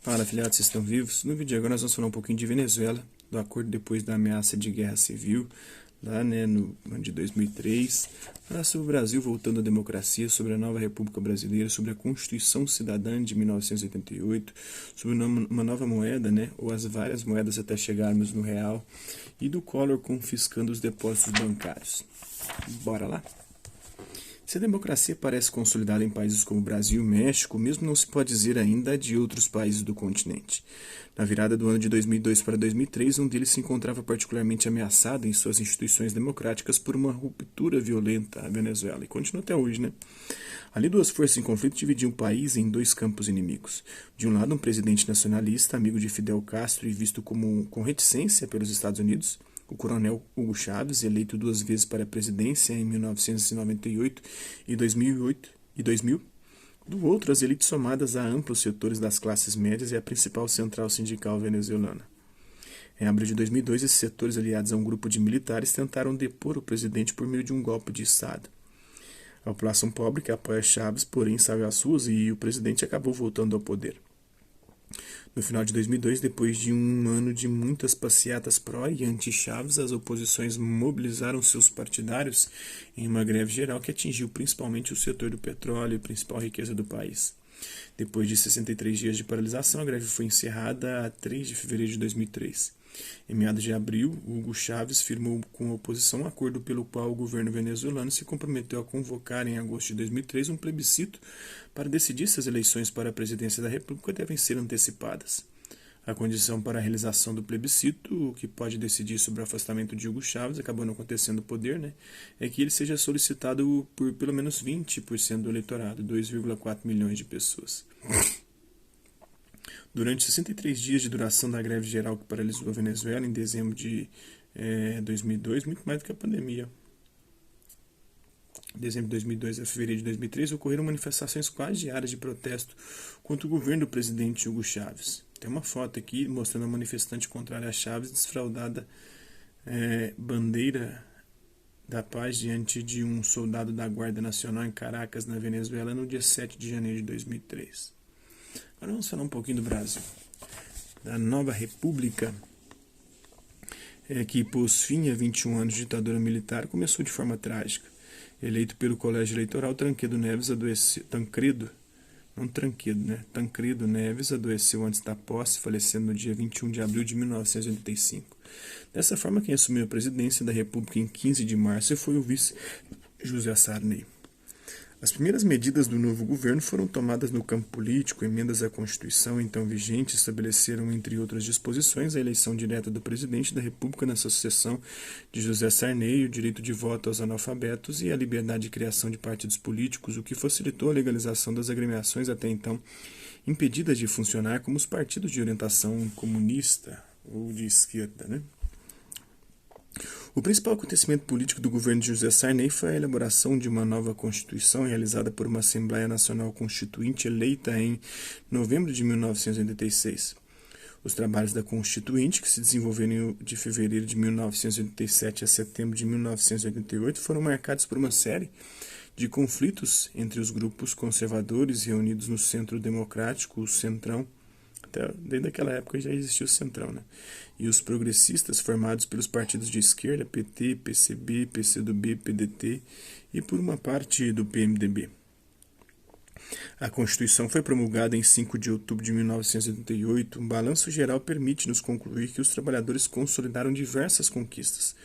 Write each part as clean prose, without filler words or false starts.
Fala, filhotes, vocês estão vivos? No vídeo de agora nós vamos falar um pouquinho de Venezuela, do acordo depois da ameaça de guerra civil, lá no ano de 2003, falar sobre o Brasil voltando à democracia, sobre a nova República Brasileira, sobre a Constituição Cidadã de 1988, sobre uma nova moeda, ou as várias moedas até chegarmos no real, e do Collor confiscando os depósitos bancários. Bora lá? Se a democracia parece consolidada em países como Brasil e México, mesmo não se pode dizer ainda de outros países do continente. Na virada do ano de 2002 para 2003, um deles se encontrava particularmente ameaçado em suas instituições democráticas por uma ruptura violenta, a Venezuela, e continua até hoje, Ali duas forças em conflito dividiam o país em dois campos inimigos. De um lado, um presidente nacionalista, amigo de Fidel Castro e visto com reticência pelos Estados Unidos, o coronel Hugo Chávez, eleito duas vezes para a presidência em 1998 e 2000. Do outro, as elites somadas a amplos setores das classes médias e a principal central sindical venezuelana. Em abril de 2002, esses setores, aliados a um grupo de militares, tentaram depor o presidente por meio de um golpe de Estado. A população pobre que apoia Chávez, porém, saiu às ruas e o presidente acabou voltando ao poder. No final de 2002, depois de um ano de muitas passeatas pró e anti-Chávez, as oposições mobilizaram seus partidários em uma greve geral que atingiu principalmente o setor do petróleo, principal riqueza do país. Depois de 63 dias de paralisação, a greve foi encerrada a 3 de fevereiro de 2003. Em meados de abril, Hugo Chávez firmou com a oposição um acordo pelo qual o governo venezuelano se comprometeu a convocar em agosto de 2003 um plebiscito para decidir se as eleições para a presidência da República devem ser antecipadas. A condição para a realização do plebiscito, que pode decidir sobre o afastamento de Hugo Chávez, acabou não acontecendo o poder, é que ele seja solicitado por pelo menos 20% do eleitorado, 2,4 milhões de pessoas. Durante 63 dias de duração da greve geral que paralisou a Venezuela em dezembro de 2002, muito mais do que a pandemia. De dezembro de 2002 a fevereiro de 2003, ocorreram manifestações quase diárias de protesto contra o governo do presidente Hugo Chávez. Tem uma foto aqui mostrando a manifestante contrária a Chávez desfraudada bandeira da paz diante de um soldado da Guarda Nacional em Caracas, na Venezuela, no dia 7 de janeiro de 2003. Agora vamos falar um pouquinho do Brasil. Da nova república que pôs fim a 21 anos de ditadura militar, começou de forma trágica. Eleito pelo Colégio Eleitoral, Tancredo Neves adoeceu antes da posse, falecendo no dia 21 de abril de 1985. Dessa forma, quem assumiu a presidência da República em 15 de março foi o vice José Sarney. As primeiras medidas do novo governo foram tomadas no campo político. Emendas à Constituição então vigente estabeleceram, entre outras disposições, a eleição direta do presidente da República na sucessão de José Sarney, o direito de voto aos analfabetos e a liberdade de criação de partidos políticos, o que facilitou a legalização das agremiações até então impedidas de funcionar como os partidos de orientação comunista ou de esquerda, O principal acontecimento político do governo de José Sarney foi a elaboração de uma nova Constituição realizada por uma Assembleia Nacional Constituinte eleita em novembro de 1986. Os trabalhos da Constituinte, que se desenvolveram de fevereiro de 1987 a setembro de 1988, foram marcados por uma série de conflitos entre os grupos conservadores reunidos no Centro Democrático, o Centrão. Desde aquela época já existia o Centrão, e os progressistas, formados pelos partidos de esquerda, PT, PCB, PCdoB, PDT e por uma parte do PMDB. A Constituição foi promulgada em 5 de outubro de 1988. Um balanço geral permite-nos concluir que os trabalhadores consolidaram diversas conquistas,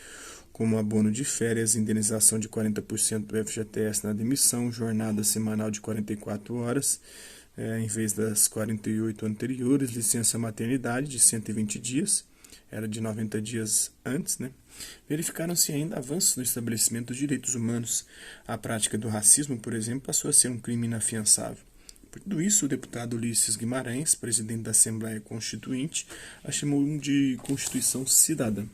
como abono de férias, indenização de 40% do FGTS na demissão, jornada semanal de 44 horas, em vez das 48 anteriores, licença maternidade de 120 dias, era de 90 dias antes, Verificaram-se ainda avanços no estabelecimento dos direitos humanos. A prática do racismo, por exemplo, passou a ser um crime inafiançável. Por tudo isso, o deputado Ulisses Guimarães, presidente da Assembleia Constituinte, a chamou de Constituição Cidadã.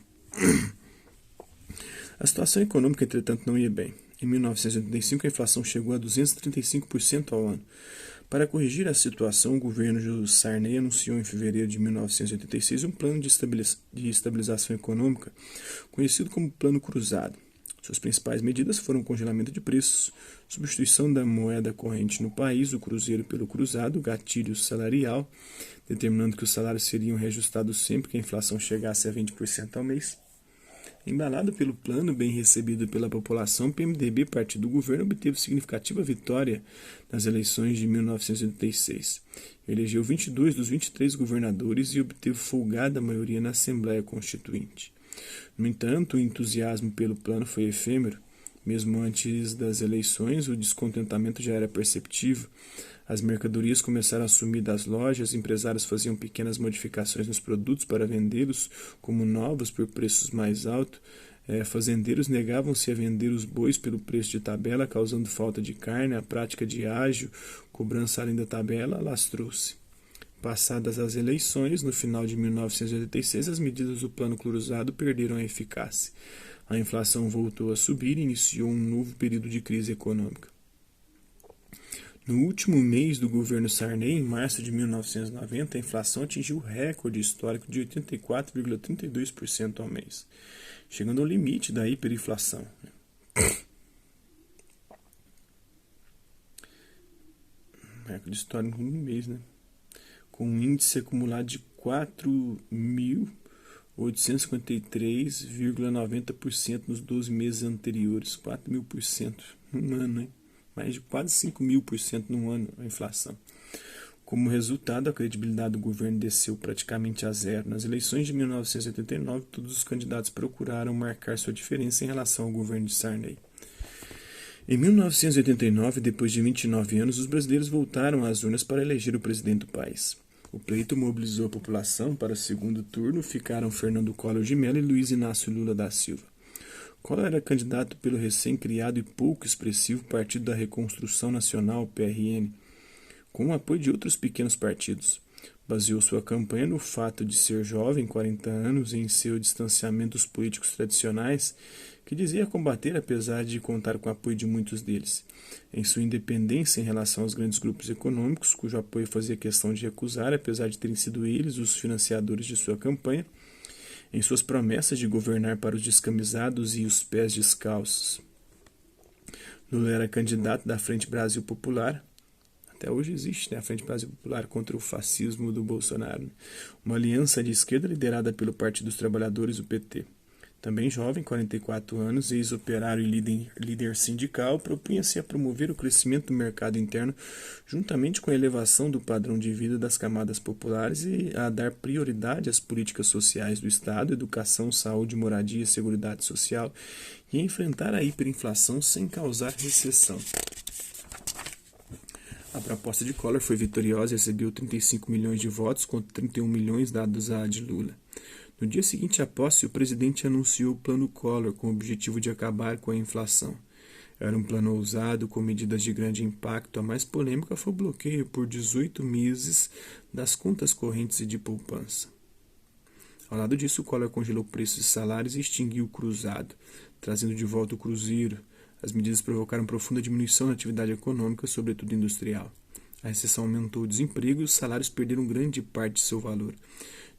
A situação econômica, entretanto, não ia bem. Em 1985, a inflação chegou a 235% ao ano. Para corrigir a situação, o governo José Sarney anunciou em fevereiro de 1986 um plano de estabilização econômica, conhecido como Plano Cruzado. Suas principais medidas foram o congelamento de preços, substituição da moeda corrente no país, o cruzeiro pelo cruzado, gatilho salarial, determinando que os salários seriam reajustados sempre que a inflação chegasse a 20% ao mês. Embalado pelo plano, bem recebido pela população, o PMDB, partido do governo, obteve significativa vitória nas eleições de 1986. Elegeu 22 dos 23 governadores e obteve folgada maioria na Assembleia Constituinte. No entanto, o entusiasmo pelo plano foi efêmero. Mesmo antes das eleições, o descontentamento já era perceptível. As mercadorias começaram a sumir das lojas, empresários faziam pequenas modificações nos produtos para vendê-los como novos por preços mais altos. Fazendeiros negavam-se a vender os bois pelo preço de tabela, causando falta de carne. A prática de ágio, cobrança além da tabela, lastrou-se. Passadas as eleições, no final de 1986, as medidas do Plano Cruzado perderam a eficácia. A inflação voltou a subir e iniciou um novo período de crise econômica. No último mês do governo Sarney, em março de 1990, a inflação atingiu o recorde histórico de 84,32% ao mês, chegando ao limite da hiperinflação. Recorde histórico no mês, né? Com um índice acumulado de 4.853,90% nos 12 meses anteriores, 4.000% num ano, hein? Mais de quase 5.000% num ano a inflação. Como resultado, a credibilidade do governo desceu praticamente a zero. Nas eleições de 1989, todos os candidatos procuraram marcar sua diferença em relação ao governo de Sarney. Em 1989, depois de 29 anos, os brasileiros voltaram às urnas para eleger o presidente do país. O pleito mobilizou a população. Para o segundo turno ficaram Fernando Collor de Mello e Luiz Inácio Lula da Silva. Collor era candidato pelo recém-criado e pouco expressivo Partido da Reconstrução Nacional, PRN, com o apoio de outros pequenos partidos. Baseou sua campanha no fato de ser jovem, 40 anos, e em seu distanciamento dos políticos tradicionais, que dizia combater apesar de contar com o apoio de muitos deles. Em sua independência em relação aos grandes grupos econômicos, cujo apoio fazia questão de recusar, apesar de terem sido eles os financiadores de sua campanha, em suas promessas de governar para os descamisados e os pés descalços. Lula era candidato da Frente Brasil Popular, até hoje existe, né, a Frente Brasil Popular contra o fascismo do Bolsonaro, uma aliança de esquerda liderada pelo Partido dos Trabalhadores, o PT. Também jovem, 44 anos, ex-operário e líder sindical, propunha-se a promover o crescimento do mercado interno juntamente com a elevação do padrão de vida das camadas populares e a dar prioridade às políticas sociais do Estado, educação, saúde, moradia e seguridade social, e a enfrentar a hiperinflação sem causar recessão. A proposta de Collor foi vitoriosa e recebeu 35 milhões de votos contra 31 milhões dados à de Lula. No dia seguinte à posse, o presidente anunciou o Plano Collor com o objetivo de acabar com a inflação. Era um plano ousado, com medidas de grande impacto. A mais polêmica foi o bloqueio por 18 meses das contas correntes e de poupança. Ao lado disso, Collor congelou preços e salários e extinguiu o cruzado, trazendo de volta o cruzeiro. As medidas provocaram profunda diminuição na atividade econômica, sobretudo industrial. A recessão aumentou o desemprego e os salários perderam grande parte de seu valor.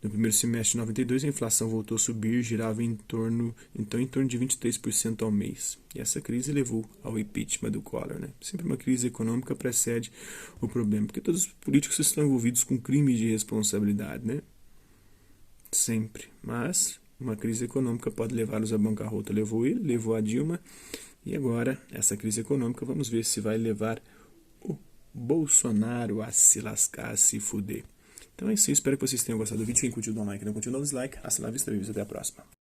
No primeiro semestre de 92, a inflação voltou a subir e girava em torno de 23% ao mês. E essa crise levou ao impeachment do Collor, né? Sempre uma crise econômica precede o problema, porque todos os políticos estão envolvidos com crimes de responsabilidade, né? Sempre. Mas uma crise econômica pode levá-los à bancarrota. Levou ele, levou a Dilma, e agora essa crise econômica, vamos ver se vai levar o Bolsonaro a se lascar, a se fuder. Então é isso aí, espero que vocês tenham gostado do vídeo. Quem curtiu, dá um like, não curtiu, dá um dislike. Hasta la vista, babies. Até a próxima.